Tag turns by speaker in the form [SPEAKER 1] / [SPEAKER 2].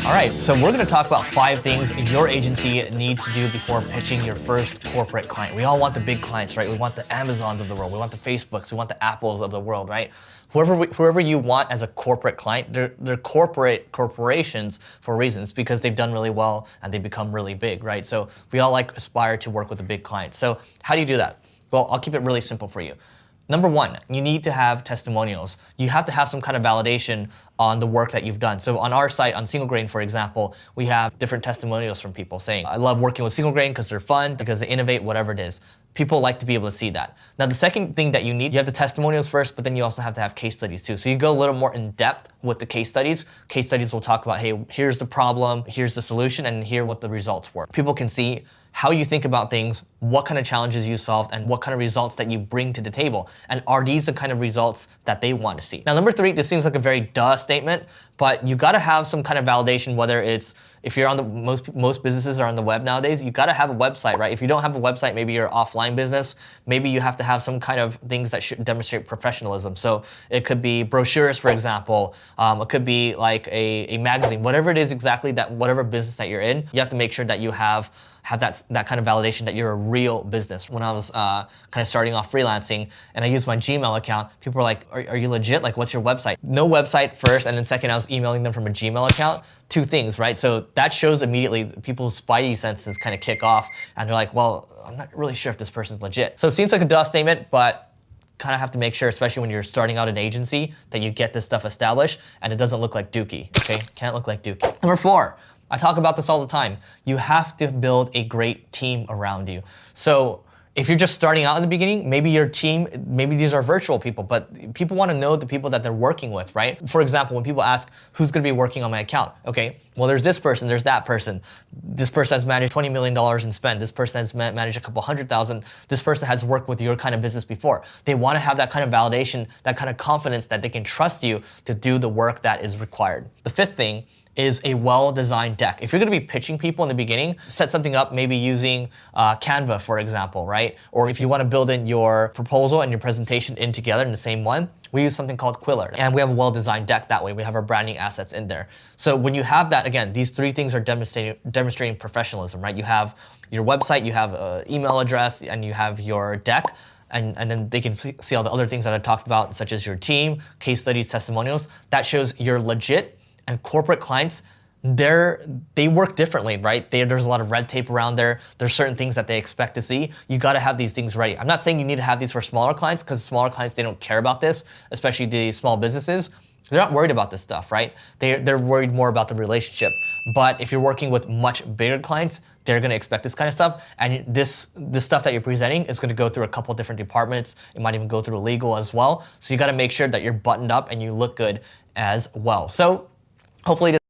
[SPEAKER 1] All right, so we're gonna talk about 5 things your agency needs to do before pitching your first corporate client. We all want the big clients, right? We want the Amazons of the world, we want the Facebooks, we want the Apples of the world, right? Whoever you want as a corporate client, they're corporations for reasons because they've done really well and they've become really big, right? So we all aspire to work with the big clients. So how do you do that? Well, I'll keep it really simple for you. Number 1, you need to have testimonials. You have to have some kind of validation on the work that you've done. So on our site, on Single Grain, for example, we have different testimonials from people saying, I love working with Single Grain because they're fun, because they innovate, whatever it is. People like to be able to see that. Now, the second thing that you need, you have the testimonials first, but then you also have to have case studies too. So you go a little more in depth with the case studies. Case studies will talk about, hey, here's the problem, here's the solution, and here what the results were. People can see how you think about things, what kind of challenges you solved, and what kind of results that you bring to the table. And are these the kind of results that they want to see? Now, number 3, this seems like a very duh statement, but you gotta have some kind of validation, whether it's, if you're on the, most businesses are on the web nowadays, you gotta have a website, right? If you don't have a website, maybe you're an offline business, maybe you have to have some kind of things that should demonstrate professionalism. So it could be brochures, for example. It could be like a magazine, whatever it is exactly that, whatever business that you're in, you have to make sure that you have that kind of validation that you're a real business. When I was kind of starting off freelancing and I used my Gmail account, people were like, are you legit? Like, what's your website? No website first, and then second, I was emailing them from a Gmail account. 2 things, right? So that shows immediately people's spidey senses kind of kick off and they're like, well, I'm not really sure if this person's legit. So it seems like a duh statement, but kind of have to make sure, especially when you're starting out an agency, that you get this stuff established and it doesn't look like Dookie, okay? Can't look like Dookie. Number 4, I talk about this all the time. You have to build a great team around you. So if you're just starting out in the beginning, maybe your team, maybe these are virtual people, but people want to know the people that they're working with, right? For example, when people ask, who's going to be working on my account? Okay, well, there's this person, there's that person. This person has managed $20 million in spend. This person has managed a couple $100,000. This person has worked with your kind of business before. They want to have that kind of validation, that kind of confidence that they can trust you to do the work that is required. The 5th thing is a well-designed deck. If you're gonna be pitching people in the beginning, set something up maybe using Canva, for example, right? Or if you wanna build in your proposal and your presentation in together in the same one, we use something called Quiller. And we have a well-designed deck that way. We have our branding assets in there. So when you have that, again, these 3 things are demonstrating professionalism, right? You have your website, you have an email address, and you have your deck. And then they can see all the other things that I talked about, such as your team, case studies, testimonials. That shows you're legit. And corporate clients, they work differently, right? There's a lot of red tape around there. There's certain things that they expect to see. You gotta have these things ready. I'm not saying you need to have these for smaller clients, because smaller clients, they don't care about this, especially the small businesses. They're not worried about this stuff, right? They're worried more about the relationship. But if you're working with much bigger clients, they're gonna expect this kind of stuff. And this stuff that you're presenting is gonna go through a couple different departments. It might even go through legal as well. So you gotta make sure that you're buttoned up and you look good as well. So hopefully